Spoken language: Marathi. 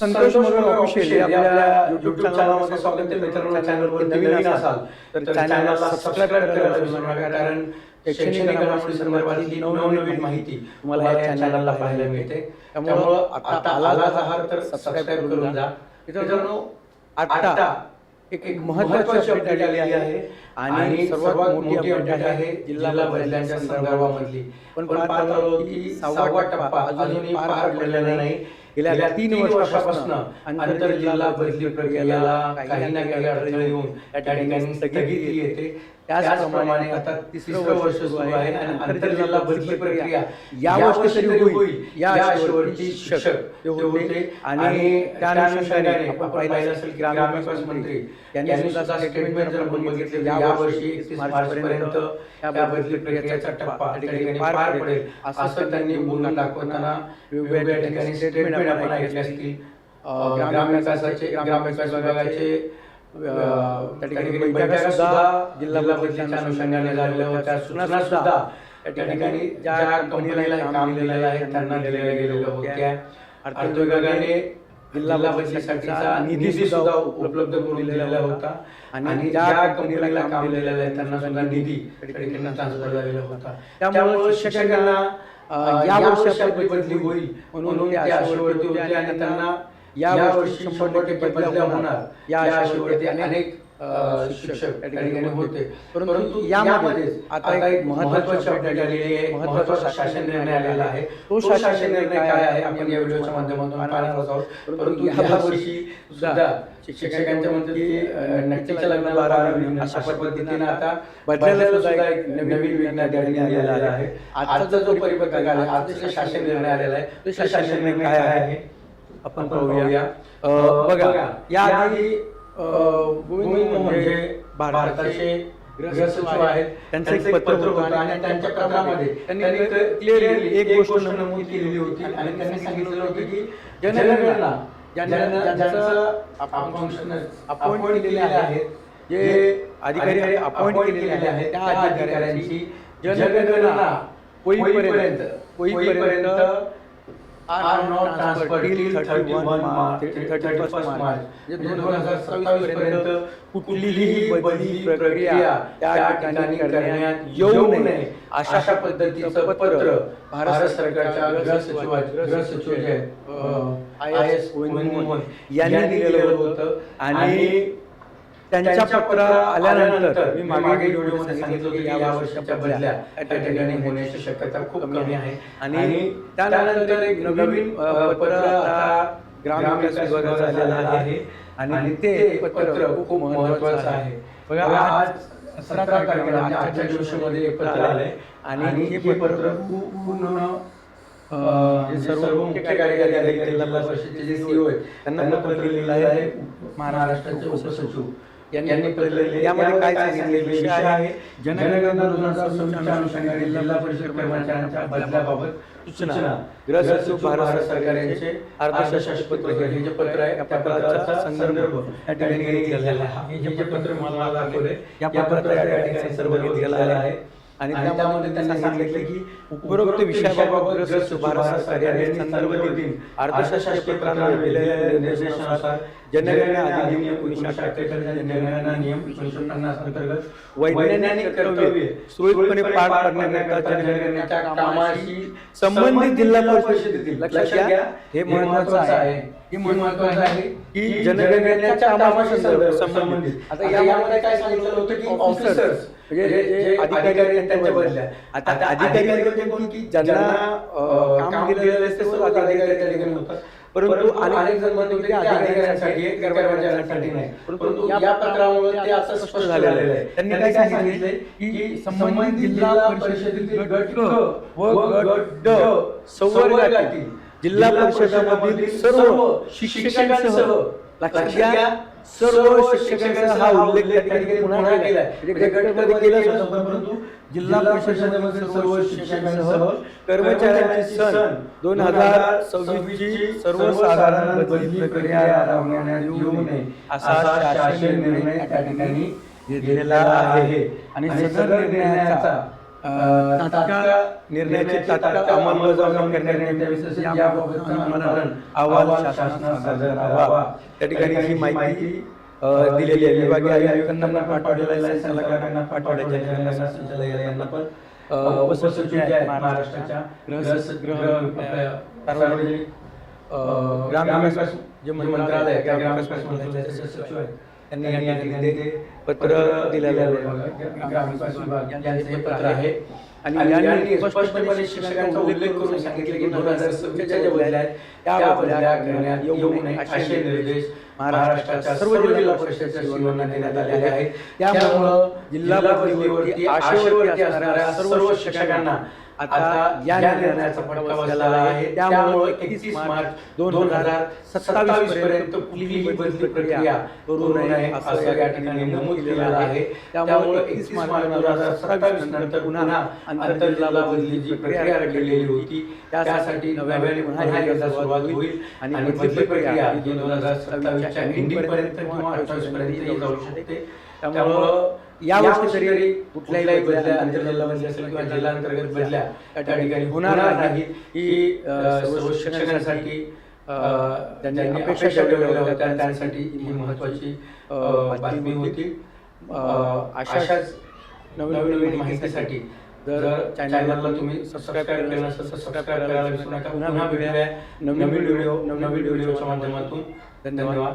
संतोष मोरे ऑफिशियल आपल्या YouTube चॅनलमध्ये स्वागत आहे. मित्रांनो, चॅनलवर नवीन असाल तर चॅनलला सबस्क्राइब करायला विसरू नका, कारण शैक्षणिक घडामोडी संदर्भातली नवनवीन माहिती तुम्हाला या चॅनलला पाहायला मिळते. त्यामुळे आता आला आहात तर सबस्क्राइब करून जा. मित्रांनो, आता एक महत्त्वाची अपडेट आली आहे आणि सर्वात मोठी अपडेट आहे जिल्हा बदल्यांच्या संदर्भामधली. पण पाहतो की 6वा टप्पा अजूनही पार पडलेला नाही. गेल्या 3 वर्षापासून आंतर जिल्हा बदली प्रक्रियेला काही ना काही अडथळे येऊन त्या ठिकाणी स्थगिती येते. त्याचप्रमाणे आता 3रं वर्ष सुरू आहे आणि आंतर जिल्हा बदली प्रक्रिया या वर्षी तरी होईल या आशेवरती शक्य होते. आणि त्या अनुषंगाने आपण पाहिलं असेल की ग्रामविकास मंत्री यांनी सुद्धा स्टेटमेंट जर बघितले या वर्षी 31 मार्चपर्यंत या बदली प्रक्रियेचा टप्पा त्या ठिकाणी पार पडेल असं त्यांनी बोलून दाखवताना वेगवेगळ्या ठिकाणी स्टेटमेंट आपण ऐकले असतील. ग्रामविकास विभागाचे त्या ठिकाणी बैठका सुद्धा जिल्हा बदलीच्या अनुषंगाने झालेल्या होत्या. सूचना सुद्धा त्या ठिकाणी ज्या कंपनीला काम दिलेलं आहे त्यांना दिलेल्या गेलेल्या होत्या. अर्थ विभागाने जिल्हा बदलीसाठीचा निधी सुद्धा उपलब्ध करून दिलेला होता आणि ज्या कंपनीला काम दिलेलं आहे त्यांना सुद्धा निधी त्या ठिकाणी ट्रान्सफर झालेला होता. त्यामुळे शिक्षकांना या वर्षी बदली होईल म्हणून त्या आशेवरती होते आणि त्यांना या वर्षी 100% बदल्या होणार या आशेवरती अनेक शिक्षक त्या ठिकाणी होते. परंतु यामध्ये आता एक महत्त्वाची अपडेट आलेली आहे, महत्त्वाचा शासन निर्णय आलेला आहे. तो शासन निर्णय काय आहे आपण या व्हिडिओच्या माध्यमातून पाहणार आहोत. परंतु या वर्षी सुद्धा शिक्षकांच्या मध्ये नक्कीच्या लग्नाला 12 अशा पद्धतीने आता बदलायला सुद्धा एक नवीन योजना आलेला आहे. आजचा जो परिपत्रक आला, आजचा शासन निर्णय आलेला आहे, तो शासन निर्णय काय आहे आपण पाहूया. बघा, याआधी गोविंद म्हणजे भारताचे गृहसचिव आहेत, त्यांचं एक पत्र होतं आणि त्यांच्या पत्रामध्ये त्यांनी क्लिअरली एक गोष्ट नमूद केलेली होती आणि त्यांनी सांगितलं होतं की जनगणना ज्यांचं अपॉइंट केलेले आहेत, जे अधिकारी अपॉइंट केलेले आहेत, त्या अधिकाऱ्यांची जनगणना होईपर्यंत are not transferred till 31 March 2027 पर्यंत कुठलीही बदली प्रक्रिया त्या ठिकाणी करण्यात येऊ नये अशा पद्धतीचं पत्र भारत सरकारच्या गृहसचिव जे IAS यांनी दिलेलं होतं. आणि त्यांच्या पत्र आल्यानंतर मी मागे व्हिडिओमध्ये सांगितलं की या वर्षाच्या बदल्या त्या ठिकाणी होण्याची शक्यता खूप कमी आहे. आणि त्यानंतर एक नवीन पत्र आता ग्रामविकास विभागाचं आलेलं आहे आणि ते पत्र खूप महत्त्वाचं आहे. बघा, आज 17 तारखेला आजच्या दिवसामध्ये एक पत्र आलंय आणि हे पत्र पूर्ण सर्व मुख्य कार्यकारी अधिकारी जिल्हा परिषदेचे जे CEO आहेत त्यांना पत्र लिहिलेलं आहे. महाराष्ट्राचे उपसचिव यांनी पत्र लिहिले. यामध्ये काय सांगितले विषय आहे जनगणना 2026 अनुषंगाने जिल्हा परिषद कर्मचाऱ्यांच्या बदलाबाबत सूचना. गृहसचिव भारत सरकार यांचे अर्धशासकीय पत्र हे जे पत्र आहे त्या पत्राचा संदर्भ या ठिकाणी दिलेला आहे. हे जे पत्र मला दाखवले या पत्राच्या त्या ठिकाणी सर्व दिलेला आहे आणि त्यामध्ये त्यांनी सांगितले की उपरोक्त विषयाबाबत गृहसचिव भारत सरकार यांनी सर्व दिन अर्धशासकीय पत्राने दिलेल्या निर्देशानुसार जनगणना अधिनियम 1978, जनगणना नियम 1950 अंतर्गत वैज्ञानिक कर्तव्य सुरळीतपणे पार पाडण्याकरिता जनगणनेच्या कामाशी संबंधित जिल्हा परिषदेतील लक्षात घ्या, हे महत्त्वाचं आहे. हे महत्त्वाचं आहे की जनगणनेच्या कामाशी संबंधित. आता यामध्ये काय सांगितलं होतं की ऑफिसर्स म्हणजे जे अधिकारी आहेत त्यांच्या बदल्या. आता अधिकारी कोण की ज्यांना काम दिलेलं असते तो अधिकारी त्या ठिकाणी होतात. परंतु अनेक जण म्हणतात की अधिकाऱ्यांसाठी कर्मचाऱ्यांसाठी नाही. परंतु या पत्रामुळे ते आता स्पष्ट झालेलं आहे. त्यांनी काय सांगितले की संबंधित जिल्हा परिषदेतील गट क व गट ड संवर्गातील जिल्हा परिषदेमधील सर्व शिक्षकांसह लक्षात घ्या, सर्व शिक्षकांचा हा उल्लेख त्या ठिकाणी पुन्हा केला आहे. म्हणजे गटमध्ये केलाच होता, परंतु जिल्हा परिषदेमध्ये सर्व शिक्षकांसह कर्मचाऱ्यांची सन 2026 ची सर्वसाधारण बदली प्रक्रिया राबवण्यात येऊ नये असा शासन निर्णय त्या ठिकाणी दिलेला आहे. आणि सदर निर्णयाचा तात्काळ निर्णयाची तात्काळ अंमलबजावणी करण्यात याबाबतचा मनोरण अहवाल शासनास सादर करावा. त्या ठिकाणी ही माहिती दिलेली आहे. विभागीय आयुक्तांना पाठवलेला आहे, सल्लागारांना पाठवलेल्या आहे, संचालकांना पण उपसचिव जे आहेत महाराष्ट्राच्या सार्वजनिक ग्रामविकास जे मंत्रालय आहे, ग्रामविकास मंत्रालयाचे सचिव आहेत, त्यांनी या ठिकाणी ते पत्र दिलेलं आहे. ग्रामविकास विभाग यांचं हे पत्र आहे आणि यांनी स्पष्टपणे शिक्षकांचा उल्लेख करून सांगितले की 2026च्या ज्या बदल्या आहेत त्या बदल्या करण्यात येऊ नये असे निर्देश महाराष्ट्राच्या सर्व जिल्हा परिषदेच्या सीओना देण्यात आलेले आहेत. त्यामुळं जिल्हा बदलीवरती आशेवरती असणाऱ्या सर्व शिक्षकांना आता या निर्णयाचा फटका बसलेला आहे. त्यामुळे 31 मार्च 2027 पर्यंत कुठलीही बदली प्रक्रिया करू नये असं या ठिकाणी नमूद केलेलं आहे. त्यामुळे 31 मार्च 2027 नंतर पुन्हा आंतरजिल्हा बदलीची प्रक्रिया केलेली होती त्यासाठी नव्याने पुन्हा एकदा सुरुवात होईल आणि बदली प्रक्रिया 2027च्या एंडिंग पर्यंत किंवा 28 पर्यंत जाऊ शकते. त्यामुळं या वर्षी तरी कुठल्याही बदल्या आंतरजिल्हा बदल्या असेल किंवा जिल्हांतर्गत बदल्या त्या ठिकाणी होणार नाही ही सर्व शिक्षकांसाठी त्यांनी अपेक्षा ठेवलेल्या होत्या त्यांसाठी ही महत्त्वाची बातमी होती. अशाच नवीन माहितीसाठी जर चॅनलला तुम्ही सबस्क्राईब केलं नसेल तर सबस्क्राईब करायला विसरू नका. पुन्हा भेटूया नवीन व्हिडिओच्या माध्यमातून. धन्यवाद.